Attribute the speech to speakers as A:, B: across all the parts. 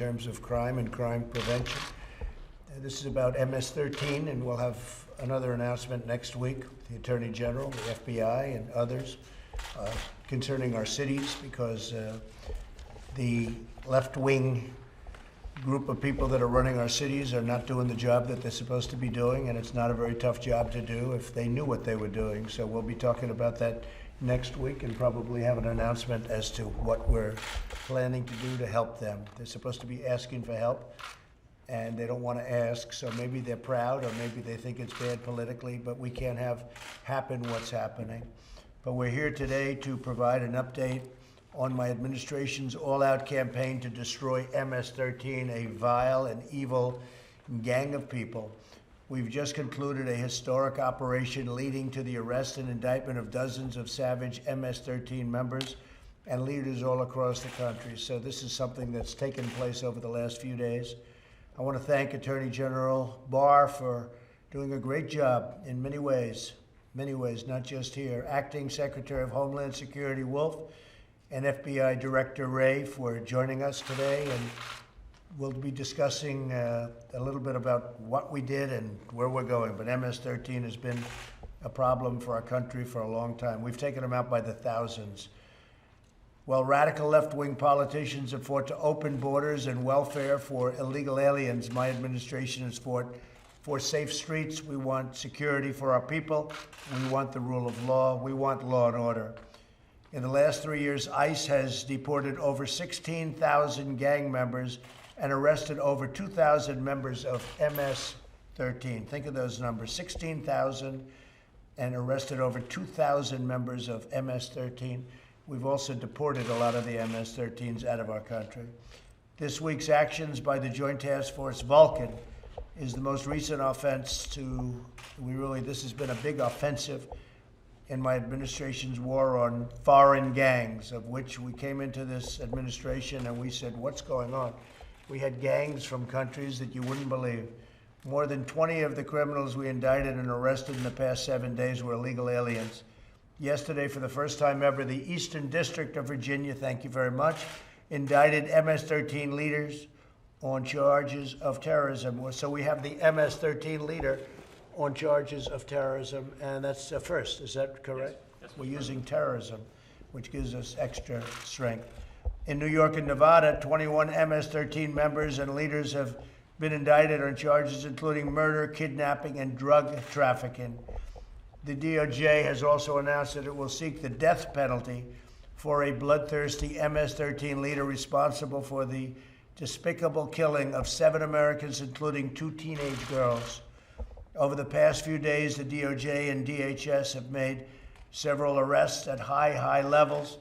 A: terms of crime and crime prevention. This is about MS-13, and we'll have another announcement next week with the Attorney General, the FBI, and others concerning our cities, because the left-wing group of people that are running our cities are not doing the job that they're supposed to be doing, and it's not a very tough job to do if they knew what they were doing. So we'll be talking about that next week and probably have an announcement as to what we're planning to do to help them. They're supposed to be asking for help, and they don't want to ask, so maybe they're proud or maybe they think it's bad politically, but we can't have happen what's happening. But we're here today to provide an update on my administration's all-out campaign to destroy MS-13, a vile and evil gang of people. We've just concluded a historic operation leading to the arrest and indictment of dozens of savage MS-13 members and leaders all across the country. So this is something that's taken place over the last few days. I want to thank Attorney General Barr for doing a great job in many ways, not just here. Acting Secretary of Homeland Security Wolf and FBI Director Wray for joining us today, and we'll be discussing a little bit about what we did and where we're going. But MS-13 has been a problem for our country for a long time. We've taken them out by the thousands. While radical left-wing politicians have fought to open borders and welfare for illegal aliens, my administration has fought for safe streets. We want security for our people. We want the rule of law. We want law and order. In the last 3 years, ICE has deported over 16,000 gang members and arrested over 2,000 members of MS-13. Think of those numbers, 16,000 and arrested over 2,000 members of MS-13. We've also deported a lot of the MS-13s out of our country. This week's actions by the Joint Task Force Vulcan is the most recent offense this has been a big offensive in my administration's war on foreign gangs, of which we came into this administration and we said, what's going on? We had gangs from countries that you wouldn't believe. More than 20 of the criminals we indicted and arrested in the past 7 days were illegal aliens. Yesterday, for the first time ever, the Eastern District of Virginia, thank you very much, indicted MS-13 leaders on charges of terrorism. So we have the MS-13 leader on charges of terrorism, and that's a first. Is that correct? Yes. We're using terrorism, which gives us extra strength. In New York and Nevada, 21 MS-13 members and leaders have been indicted on charges including murder, kidnapping, and drug trafficking. The DOJ has also announced that it will seek the death penalty for a bloodthirsty MS-13 leader responsible for the despicable killing of 7 Americans, including 2 teenage girls. Over the past few days, the DOJ and DHS have made several arrests at high levels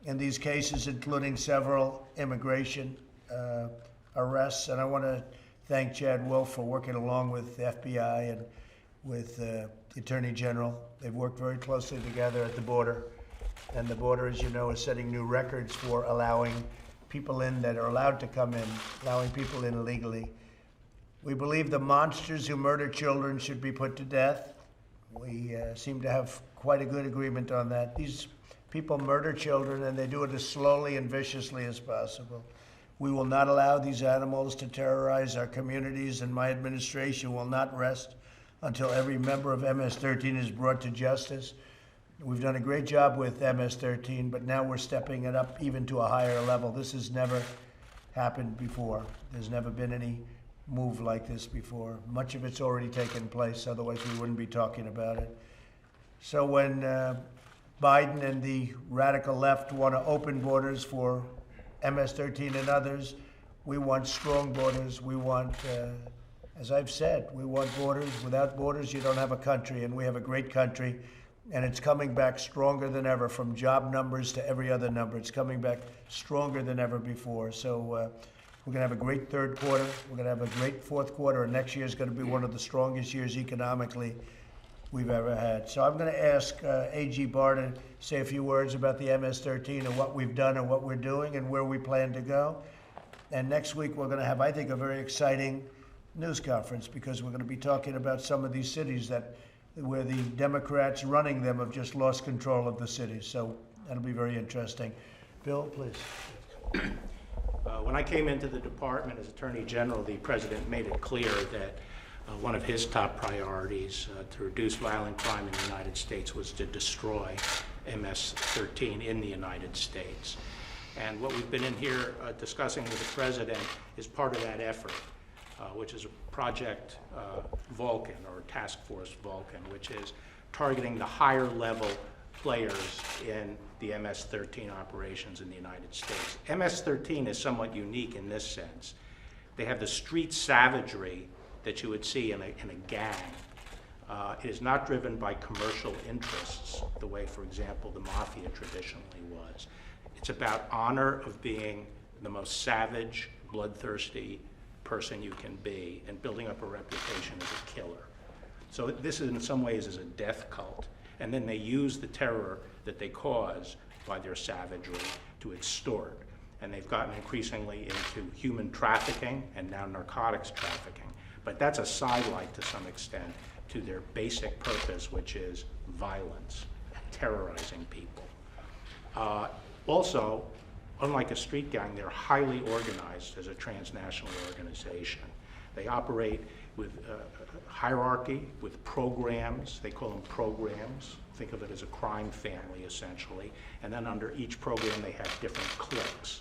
A: in these cases, including several immigration arrests. And I want to thank Chad Wolf for working along with the FBI and with the Attorney General. They've worked very closely together at the border. And the border, as you know, is setting new records for allowing people in that are allowed to come in, allowing people in illegally. We believe the monsters who murder children should be put to death. We seem to have quite a good agreement on that. These people murder children, and they do it as slowly and viciously as possible. We will not allow these animals to terrorize our communities, and my administration will not rest until every member of MS-13 is brought to justice. We've done a great job with MS-13, but now we're stepping it up even to a higher level. This has never happened before. There's never been any move like this before. Much of it's already taken place, otherwise we wouldn't be talking about it. So when Biden and the radical left want to open borders for MS-13 and others, we want strong borders. We want, as I've said, we want borders. Without borders, you don't have a country, and we have a great country, and it's coming back stronger than ever, from job numbers to every other number. It's coming back stronger than ever before. So we're going to have a great third quarter. We're going to have a great fourth quarter, and next year is going to be one of the strongest years economically we've ever had. So I'm going to ask AG Barr to say a few words about the MS-13 and what we've done and what we're doing and where we plan to go. And next week we're going to have, I think, a very exciting news conference, because we're going to be talking about some of these cities where the Democrats running them have just lost control of the cities. So that'll be very interesting. Bill, please.
B: When I came into the department as Attorney General, the President made it clear that one of his top priorities to reduce violent crime in the United States was to destroy MS-13 in the United States. And what we've been in here discussing with the President is part of that effort, which is Project Vulcan, or Task Force Vulcan, which is targeting the higher level players in the MS-13 operations in the United States. MS-13 is somewhat unique in this sense. They have the street savagery that you would see in a gang. It is not driven by commercial interests, the way, for example, the mafia traditionally was. It's about honor of being the most savage, bloodthirsty person you can be and building up a reputation as a killer. So this is in some ways is a death cult. And then they use the terror that they cause by their savagery to extort. And they've gotten increasingly into human trafficking and now narcotics trafficking. But that's a sidelight to some extent to their basic purpose, which is violence, terrorizing people. Also, unlike a street gang, they're highly organized as a transnational organization. They operate with hierarchy, with programs. They call them programs. Think of it as a crime family, essentially. And then under each program, they have different cliques.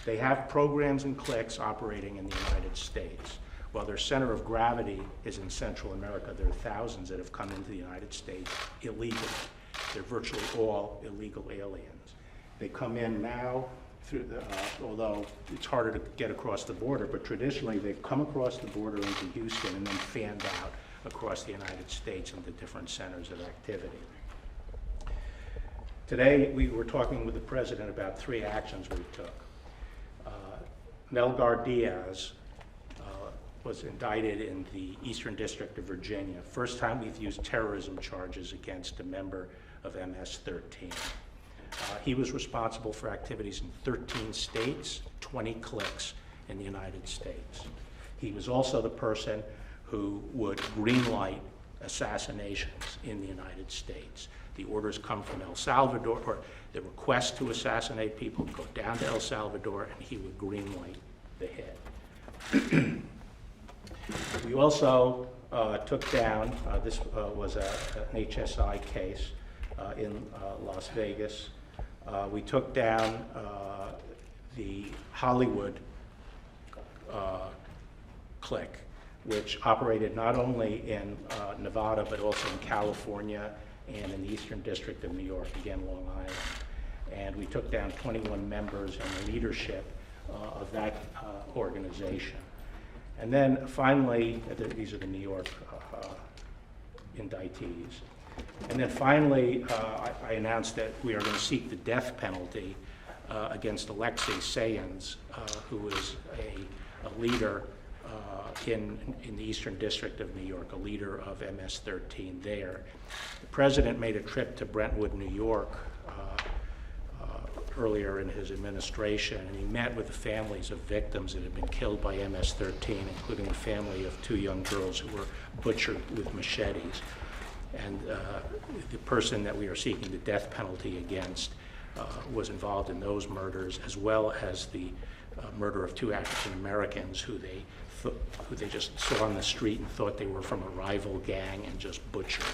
B: They have programs and cliques operating in the United States. While their center of gravity is in Central America, there are thousands that have come into the United States illegally. They're virtually all illegal aliens. They come in now through the, although it's harder to get across the border, but traditionally they've come across the border into Houston and then fanned out across the United States into different centers of activity. Today we were talking with the President about 3 actions we took. Melgar Diaz was indicted in the Eastern District of Virginia. First time we've used terrorism charges against a member of MS-13. He was responsible for activities in 13 states, 20 cliques in the United States. He was also the person who would greenlight assassinations in the United States. The orders come from El Salvador, or the request to assassinate people would go down to El Salvador, and he would greenlight the head. We also took down, this was an HSI case in Las Vegas. We took down the Hollywood clique, which operated not only in Nevada, but also in California and in the Eastern District of New York, again, Long Island. And we took down 21 members and the leadership of that organization. And then finally, these are the New York indictees. And then finally, I announced that we are going to seek the death penalty against Alexei Sayans, who is a leader in the Eastern District of New York, a leader of MS-13 there. The President made a trip to Brentwood, New York earlier in his administration, and he met with the families of victims that had been killed by MS-13, including the family of 2 young girls who were butchered with machetes. And the person that we are seeking the death penalty against was involved in those murders, as well as the murder of 2 African Americans who they just saw on the street and thought they were from a rival gang and just butchered.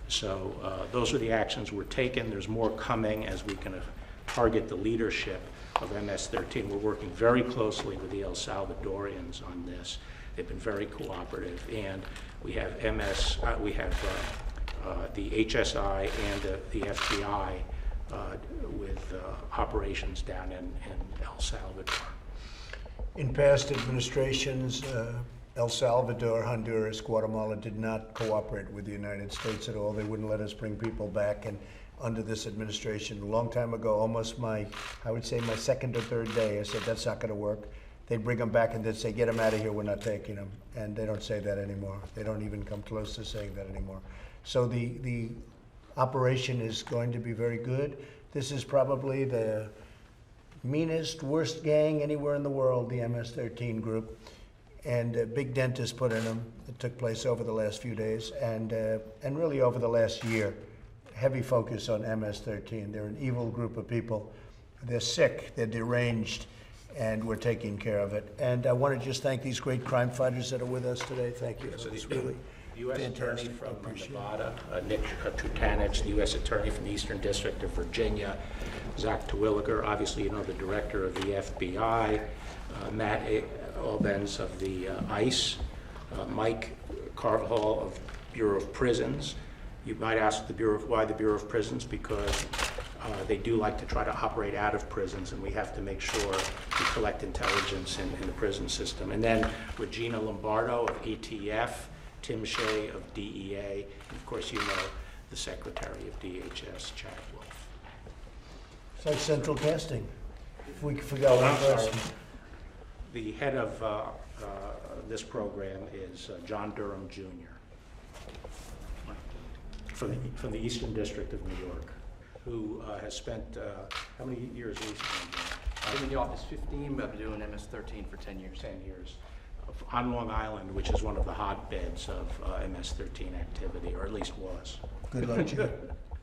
B: So those are the actions we're taking. There's more coming as we can target the leadership of MS-13. We're working very closely with the El Salvadorians on this. They've been very cooperative, and we have the HSI and the FBI with operations down in El Salvador.
A: In past administrations, El Salvador, Honduras, Guatemala did not cooperate with the United States at all. They wouldn't let us bring people back. And under this administration, a long time ago, almost I would say my 2nd or 3rd day, I said, that's not going to work. They'd bring them back and they'd say, get them out of here, we're not taking them. And they don't say that anymore. They don't even come close to saying that anymore. So the operation is going to be very good. This is probably the meanest, worst gang anywhere in the world, the MS-13 group. And a big dent is put in them. It took place over the last few days and really over the last year. Heavy focus on MS-13. They're an evil group of people. They're sick, they're deranged, and we're taking care of it. And I want to just thank these great crime fighters that are with us today. Thank you.
B: So
A: It's
B: the
A: really
B: U.S. Attorney
A: fantastic. I
B: from
A: appreciate it.
B: Nevada, Nick Trutanich, the U.S. Attorney from the Eastern District of Virginia, Zach Terwilliger, obviously you know the Director of the FBI, Matt Albens of the ICE, Mike Carvajal of Bureau of Prisons. You might ask why the Bureau of Prisons, because they do like to try to operate out of prisons, and we have to make sure we collect intelligence in the prison system. And then Regina Lombardo of ATF, Tim Shea of DEA, and of course you know the Secretary of DHS, Chad Wolf.
A: It's like central casting. If we forgot one
B: I'm sorry.
A: person.
B: The head of this program is John Durham Jr. from the Eastern District of New York, who has spent, how many years has he spent?
C: I've been in the office 15, but I've been doing MS-13 for 10 years.
B: 10 years. On Long Island, which is one of the hotbeds of MS-13 activity, or at least was.
A: Good luck, Jim.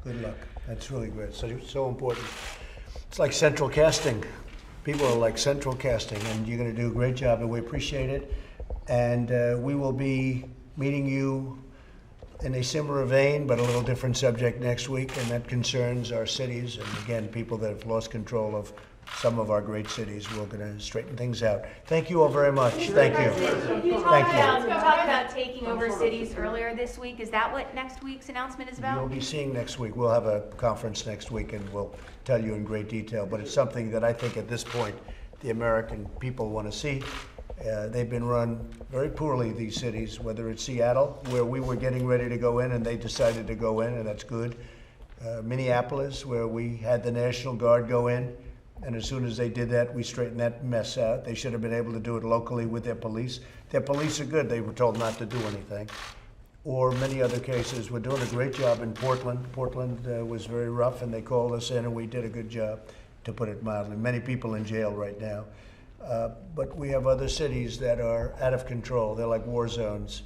A: Good luck. That's really great. So important. It's like central casting. People are like central casting, and you're going to do a great job, and we appreciate it. And we will be meeting you in a similar vein, but a little different subject next week, and that concerns our cities, and again, people that have lost control of some of our great cities. We're going to straighten things out. Thank you all very much. Thank you.
D: You
A: Thank you.
D: talked about taking over cities earlier this week. Is that what next week's announcement is
A: You'll
D: about?
A: be seeing next week. We'll have a conference next week, and we'll tell you in great detail, but it's something that I think at this point, the American people want to see. They've been run very poorly, these cities, whether it's Seattle, where we were getting ready to go in and they decided to go in, and that's good. Minneapolis, where we had the National Guard go in, and as soon as they did that, we straightened that mess out. They should have been able to do it locally with their police. Their police are good. They were told not to do anything. Or many other cases. We're doing a great job in Portland. Portland was very rough, and they called us in, and we did a good job, to put it mildly. Many people in jail right now. But we have other cities that are out of control. They're like war zones.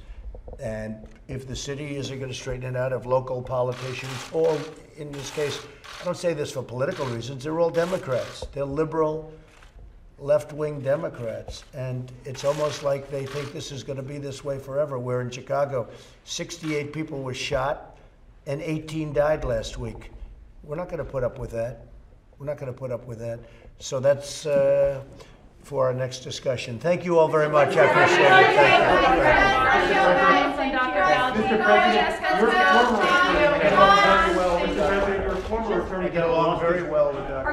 A: And if the city isn't going to straighten it out, if local politicians, all in this case, I don't say this for political reasons, they're all Democrats. They're liberal, left-wing Democrats. And it's almost like they think this is going to be this way forever. Where in Chicago, 68 people were shot and 18 died last week. We're not going to put up with that. We're not going to put up with that. So that's for our next discussion. Thank you all very much. I appreciate it. Thank you.
E: Mr. President, your former attorney, your former attorney
A: I get along very well with Dr.